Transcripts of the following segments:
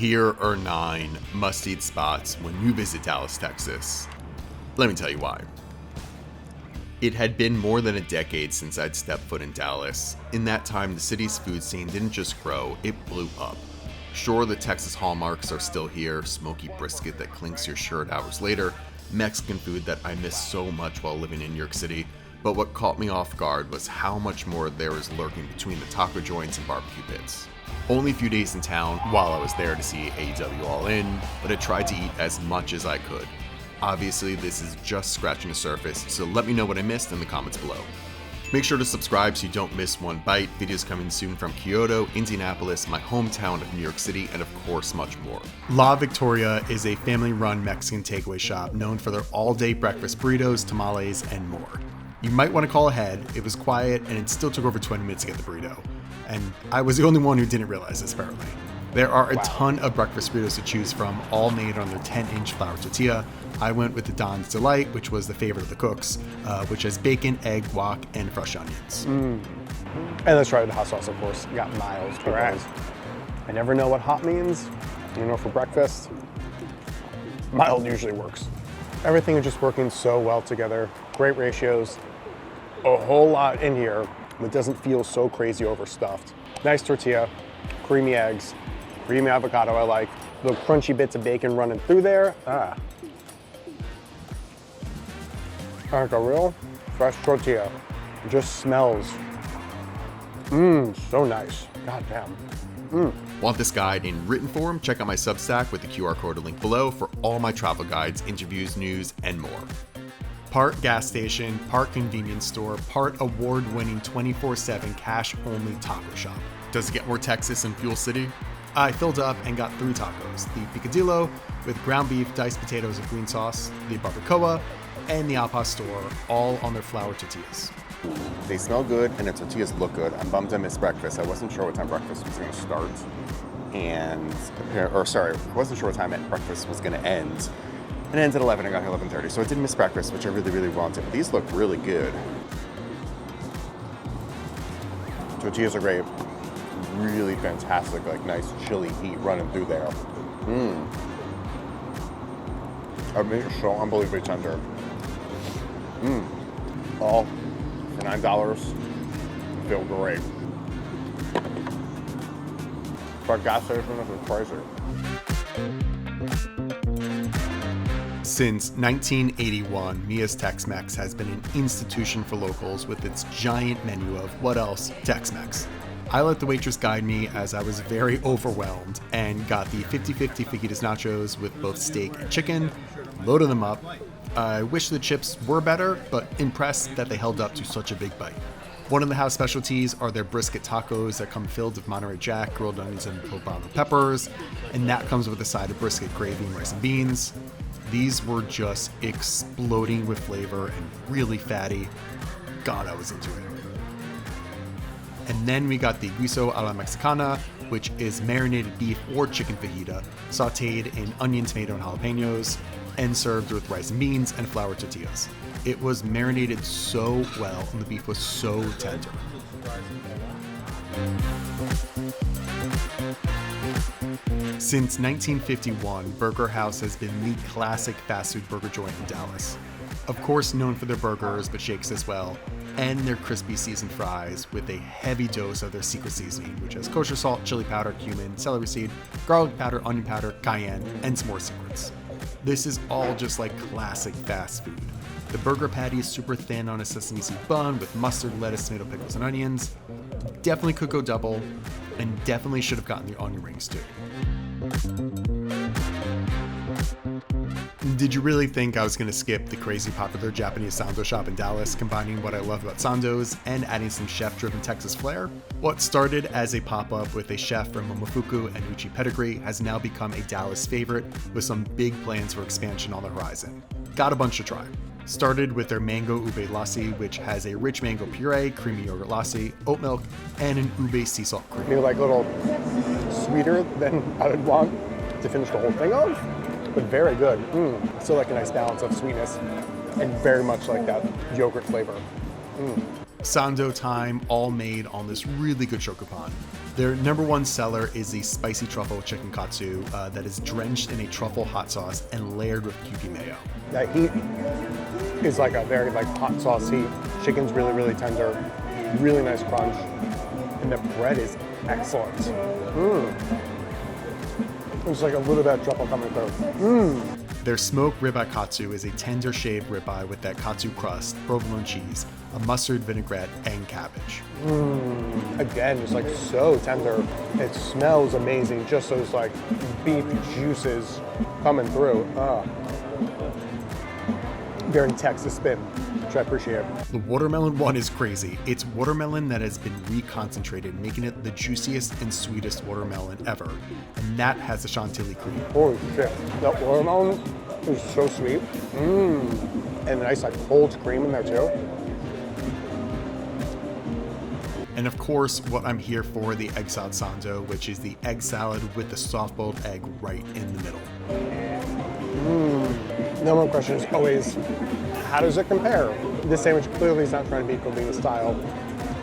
Here are 9 must-eat spots when you visit Dallas, Texas. Let me tell you why. It had been more than a decade since I'd stepped foot in Dallas. In that time, the city's food scene didn't just grow, it blew up. Sure, the Texas hallmarks are still here, smoky brisket that clinks your shirt hours later, Mexican food that I miss so much while living in New York City, but what caught me off guard was how much more there was lurking between the taco joints and barbecue pits. Only a few days in town while I was there to see AEW All In, but I tried to eat as much as I could. Obviously, this is just scratching the surface, so let me know what I missed in the comments below. Make sure to subscribe so you don't miss one bite. Videos coming soon from Kyoto, Indianapolis, my hometown of New York City, and of course much more. La Victoria is a family-run Mexican takeaway shop known for their all-day breakfast burritos, tamales, and more. You might want to call ahead. It was quiet, and it still took over 20 minutes to get the burrito. And I was the only one who didn't realize this, apparently. There are a ton of breakfast burritos to choose from, all made on their 10-inch flour tortilla. I went with the Don's Delight, which was the favorite of the cooks, which has bacon, egg, guac, and fresh onions. And let's try the hot sauce, of course. Got miles. Because I never know what hot means. You know, for breakfast, mild usually works. Everything is just working so well together. Great ratios. A whole lot in here that doesn't feel so crazy overstuffed. Nice tortilla, creamy eggs, creamy avocado I like. Little crunchy bits of bacon running through there. Like a real fresh tortilla. It just smells. So nice. God damn. Want this guide in written form? Check out my Substack with the QR code linked below for all my travel guides, interviews, news, and more. Part gas station, part convenience store, part award-winning 24/7 cash-only taco shop. Does it get more Texas than Fuel City? I filled up and got 3 tacos. The picadillo with ground beef, diced potatoes, and green sauce, the barbacoa, and the al pastor, all on their flour tortillas. They smell good and the tortillas look good. I'm bummed I missed breakfast. I wasn't sure what time breakfast was going to start. I wasn't sure what time breakfast was going to end. It ends at 11, I got here 11:30, so I did miss breakfast, which I really, really wanted. But these look really good. Tortillas are great. Really fantastic, like nice chili heat running through there. I mean, it's so unbelievably tender. All for $9. Feel great. For a gas station, this is crazy. Since 1981, Mia's Tex-Mex has been an institution for locals with its giant menu of, what else, Tex-Mex. I let the waitress guide me as I was very overwhelmed and got the 50-50 fajitas nachos with both steak and chicken, loaded them up. I wish the chips were better, but impressed that they held up to such a big bite. One of the house specialties are their brisket tacos that come filled with Monterey Jack, grilled onions, and poblano peppers, and that comes with a side of brisket gravy and rice and beans. These were just exploding with flavor and really fatty. God, I was into it. And then we got the guiso a la mexicana, which is marinated beef or chicken fajita, sauteed in onion, tomato, and jalapenos, and served with rice and beans and flour tortillas. It was marinated so well, and the beef was so tender. Since 1951, Burger House has been the classic fast food burger joint in Dallas. Of course known for their burgers, but shakes as well, and their crispy seasoned fries with a heavy dose of their secret seasoning, which has kosher salt, chili powder, cumin, celery seed, garlic powder, onion powder, cayenne, and some more secrets. This is all just like classic fast food. The burger patty is super thin on a sesame seed bun with mustard, lettuce, tomato, pickles, and onions. Definitely could go double, and definitely should have gotten the onion rings too. Did you really think I was going to skip the crazy popular Japanese sando shop in Dallas, combining what I love about sandos and adding some chef-driven Texas flair? What started as a pop-up with a chef from Momofuku and Uchi pedigree has now become a Dallas favorite with some big plans for expansion on the horizon. Got a bunch to try. Started with their mango ube lassi, which has a rich mango puree, creamy yogurt lassi, oat milk, and an ube sea salt cream. Maybe like a little sweeter than I would want to finish the whole thing off, but very good. Still like a nice balance of sweetness and very much like that yogurt flavor. Sando time, all made on this really good shokupan. Their number one seller is the spicy truffle chicken katsu that is drenched in a truffle hot sauce and layered with Kewpie mayo. That heat is like a very hot sauce heat. Chicken's really, really tender, really nice crunch, and the bread is excellent. There's like a little bit of truffle coming through. Their smoked ribeye katsu is a tender shaved ribeye with that katsu crust, provolone cheese, a mustard vinaigrette, and cabbage. Again, just like so tender. It smells amazing. Just those like beef juices coming through. Very Texas spin, which I appreciate. The watermelon one is crazy. It's watermelon that has been reconcentrated, making it the juiciest and sweetest watermelon ever. And that has the chantilly cream. Holy shit. That watermelon is so sweet. And a nice like cold cream in there too. And of course, what I'm here for, the egg salad sando, which is the egg salad with the soft-boiled egg right in the middle. Number one question is always, how does it compare? This sandwich clearly is not trying to be Covina style.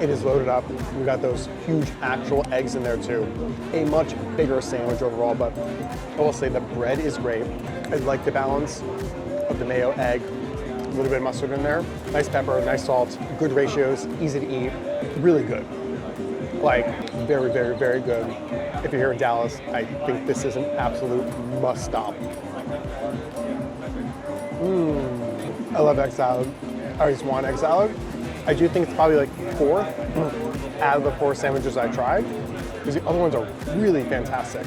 It is loaded up. We've got those huge actual eggs in there too. A much bigger sandwich overall, but I will say the bread is great. I like the balance of the mayo, egg, a little bit of mustard in there. Nice pepper, nice salt, good ratios, easy to eat, really good. Like, very, very, very good. If you're here in Dallas, I think this is an absolute must stop. I love egg salad. I just want egg salad. I do think it's probably like 4 out of the 4 sandwiches I tried, because the other ones are really fantastic.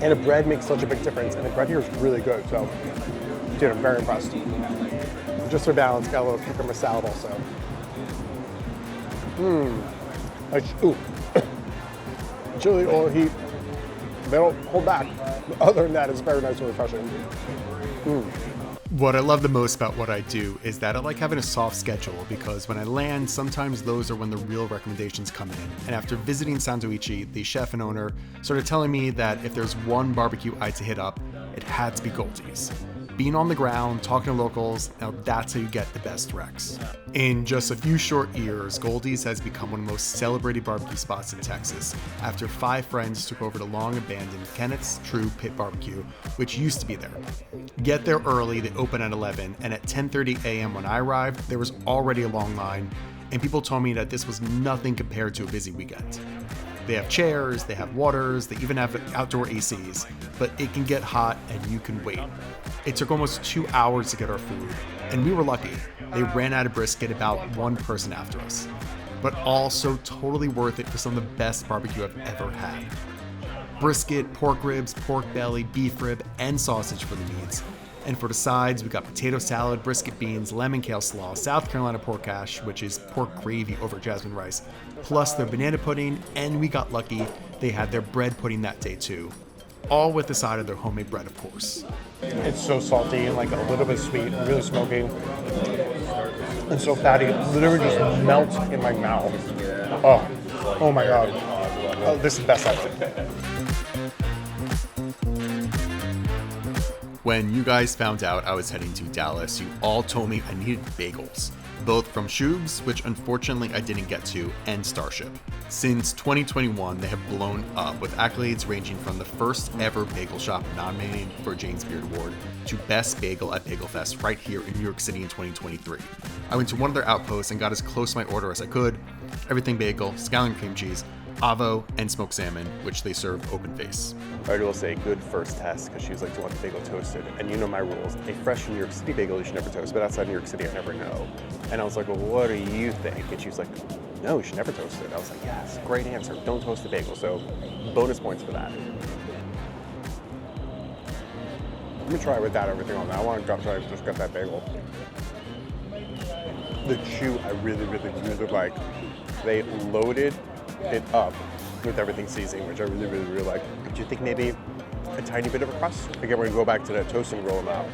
And the bread makes such a big difference, and the bread here is really good, so dude, I'm very impressed. Just for balance, got a little cucumber salad also. Chili oil heat, they don't hold back. Other than that, it's very nice and refreshing. What I love the most about what I do is that I like having a soft schedule, because when I land, sometimes those are when the real recommendations come in. And after visiting Sandoichi, the chef and owner started telling me that if there's one barbecue I had to hit up, it had to be Goldie's. Being on the ground, talking to locals, now that's how you get the best recs. In just a few short years, Goldie's has become one of the most celebrated barbecue spots in Texas, after 5 friends took over the long-abandoned Kennett's True Pit Barbecue, which used to be there. Get there early, they open at 11, and at 10:30 a.m. when I arrived, there was already a long line, and people told me that this was nothing compared to a busy weekend. They have chairs, they have waters, they even have outdoor ACs, but it can get hot and you can wait. It took almost 2 hours to get our food, and we were lucky. They ran out of brisket about 1 person after us, but also totally worth it for some of the best barbecue I've ever had. Brisket, pork ribs, pork belly, beef rib, and sausage for the meats. And for the sides, we got potato salad, brisket beans, lemon kale slaw, South Carolina pork hash, which is pork gravy over jasmine rice, plus their banana pudding, and we got lucky, they had their bread pudding that day too. All with the side of their homemade bread, of course. It's so salty and like a little bit sweet, really smoky, and so fatty. It literally just melts in my mouth. Oh my God. Oh, this is the best I've seen. When you guys found out I was heading to Dallas, you all told me I needed bagels, both from Shub's, which unfortunately I didn't get to, and Starship. Since 2021, they have blown up, with accolades ranging from the first ever bagel shop nominated for a James Beard Award to Best Bagel at Bagel Fest right here in New York City in 2023. I went to one of their outposts and got as close to my order as I could. Everything bagel, scallion cream cheese, avo, and smoked salmon, which they serve open face. I will say good first test, because she was like, do you want the bagel toasted? And you know my rules. A fresh New York City bagel you should never toast, but outside New York City I never know. And I was like, well, what do you think? And she was like, no, you should never toast it. I was like, yes, great answer. Don't toast the bagel. So bonus points for that. Let me try it without everything on that. I want to try to just get that bagel. The chew I really, really, really like. They loaded it up with everything seasoning, which I really, really, really like. Do you think maybe a tiny bit of a crust? Again, we're gonna go back to that toast and roll them out.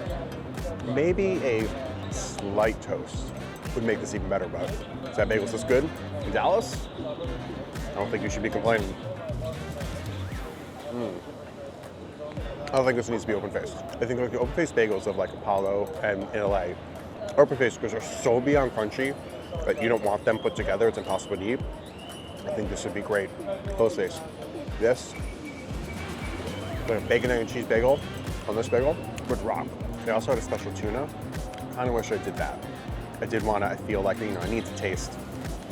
Maybe a slight toast would make this even better, but is that bagel just good? In Dallas? I don't think you should be complaining. I don't think this needs to be open-faced. I think like the open-faced bagels of like Apollo and in LA are open-faced because they're so beyond crunchy that you don't want them put together. It's impossible to eat. I think this would be great. Close face. This, the bacon, egg, and cheese bagel on this bagel would rock. They also had a special tuna. Kind of wish I did that. I did want to, I feel like, you know, I need to taste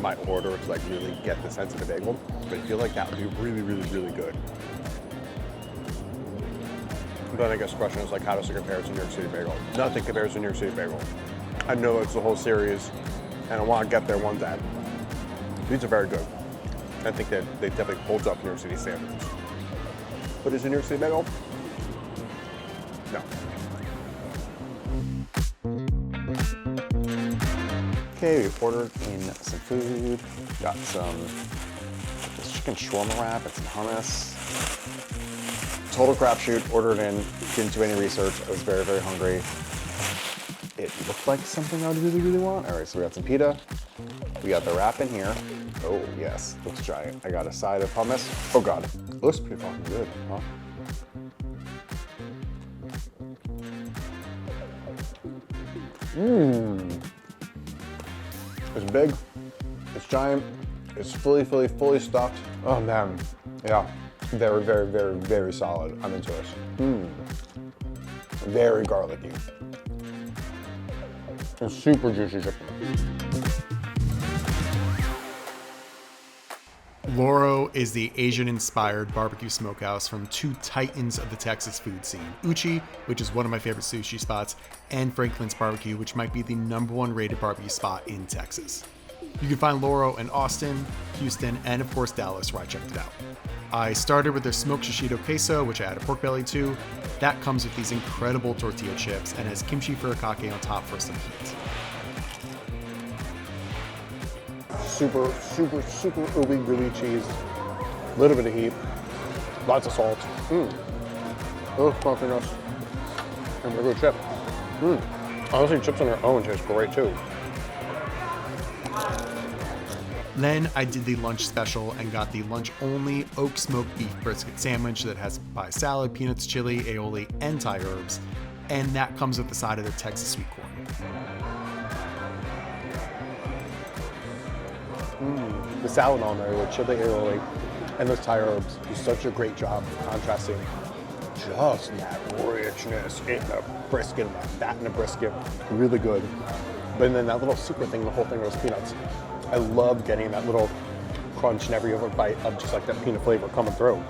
my order to like really get the sense of the bagel, but I feel like that would be really, really, really good. Then I guess the question is like, how does it compare to New York City Bagel? Nothing compares to New York City Bagel. I know it's the whole series, and I want to get there one day. These are very good. I think that they definitely hold up New York City standards. But is it New York City Bagel? No. Okay, we ordered in some food. Got some this chicken shawarma wrap and some hummus. Total crapshoot, ordered in, didn't do any research. I was very, very hungry. It looked like something I would really, really want. All right, so we got some pita. We got the wrap in here. Oh, yes, looks giant. I got a side of hummus. Oh God, looks pretty fucking good, huh? Mmm. It's big, it's giant, it's fully stuffed. Oh man, yeah. Very, very, very, very solid. I'm into this. Very garlicky. And super juicy chicken. Loro is the Asian-inspired barbecue smokehouse from two titans of the Texas food scene, Uchi, which is one of my favorite sushi spots, and Franklin's Barbecue, which might be the #1 rated barbecue spot in Texas. You can find Loro in Austin, Houston, and of course Dallas, where I checked it out. I started with their smoked shishito queso, which I added pork belly to. That comes with these incredible tortilla chips and has kimchi furikake on top for some heat. Super, super, super ooey gooey cheese. A little bit of heat. Lots of salt. Oh, funkiness. And a good chip. Honestly, chips on their own taste great too. Then I did the lunch special and got the lunch-only oak smoked beef brisket sandwich that has pie salad, peanuts, chili, aioli, and Thai herbs. And that comes with the side of their Texas sweet corn. The salad on there, the chili aioli, and those Thai herbs do such a great job of contrasting just that richness in the brisket, that fat in the brisket. Really good. But then that little secret thing, the whole thing was peanuts. I love getting that little crunch in every other bite of just like that peanut flavor coming through.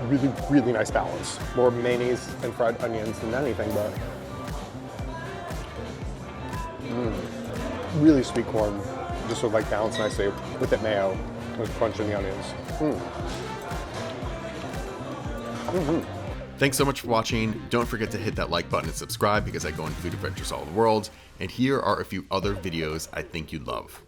Really, really nice balance. More mayonnaise and fried onions than anything, but really sweet corn. Just sort of like balanced nicely with that mayo, with crunch in the onions. Thanks so much for watching. Don't forget to hit that like button and subscribe because I go on food adventures all over the world. And here are a few other videos I think you'd love.